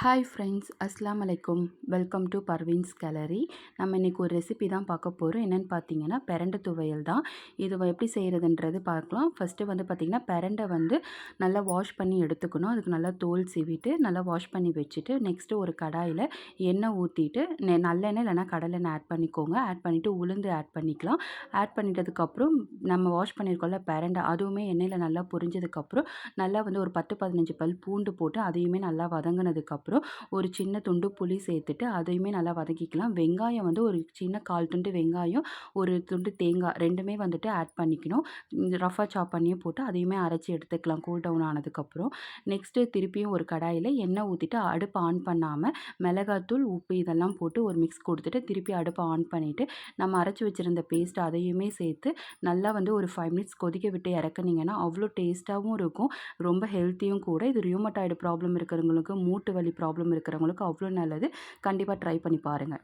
Hi friends, அஸ்ஸலாமு அலைக்கும். Welcome to Parveen's gallery. நம்ம இன்றைக்கி ஒரு ரெசிபி தான் பார்க்க போகிறோம். என்னென்னு பார்த்தீங்கன்னா பிரண்டை துவையல் தான். இது எப்படி செய்கிறதுன்றது பார்க்கலாம். ஃபஸ்ட்டு பார்த்திங்கன்னா பிரண்டை நல்லா வாஷ் பண்ணி எடுத்துக்கணும். அதுக்கு நல்லா தோல் சீவிட்டு நல்லா வாஷ் பண்ணி வச்சுட்டு நெக்ஸ்ட்டு ஒரு கடாயில் எண்ணெய் ஊற்றிட்டு நல்லெண்ணெய் இல்லைனா கடலெண்ணெய் ஆட் பண்ணிக்கோங்க. ஆட் பண்ணிவிட்டு உளுந்து ஆட் பண்ணிக்கலாம். ஆட் பண்ணிட்டதுக்கப்புறம் நம்ம வாஷ் பண்ணியிருக்கோம்ல பிரண்டை, அதுவுமே எண்ணெயில் நல்லா பொரிஞ்சதுக்கப்புறம் நல்லா ஒரு 10-15 பல் பூண்டு போட்டு அதையுமே நல்லா வதங்கினதுக்கப்புறம் ஒரு சின்ன துண்டு புளி சேர்த்துட்டு அதையுமே நல்லா வதக்கிக்கலாம். வெங்காயம் ஒரு சின்ன 1/4 துண்டு வெங்காயம், ஒரு துண்டு தேங்காய் ரெண்டுமே ஆட் பண்ணிக்கணும். ரஃபாக சாப் பண்ணியும் போட்டு அதையுமே அரைச்சி எடுத்துக்கலாம் கூல் டவுன் ஆனதுக்கப்புறம். நெக்ஸ்ட்டு திருப்பியும் ஒரு கடாயில் எண்ணெய் ஊற்றிட்டு அடுப்பை ஆன் பண்ணாமல் மிளகாத்தூள், உப்பு இதெல்லாம் போட்டு ஒரு மிக்ஸ் கொடுத்துட்டு திருப்பி அடுப்பை ஆன் பண்ணிவிட்டு நம்ம அரைச்சி வச்சுருந்த பேஸ்ட் அதையுமே சேர்த்து நல்லா ஒரு 5 மினிட்ஸ் கொதிக்க விட்டு இறக்குனீங்கன்னா அவ்வளோ டேஸ்ட்டாகவும் இருக்கும், ரொம்ப ஹெல்த்தியும் கூட. இது ரியூமட்டாய்டு ப்ராப்ளம் இருக்கிறவங்களுக்கு, மூட்டு வலி ப்ராப்ளம் இருக்கிறவங்களுக்கு அவ்வளோ நல்லது. கண்டிப்பாக ட்ரை பண்ணி பாருங்கள்.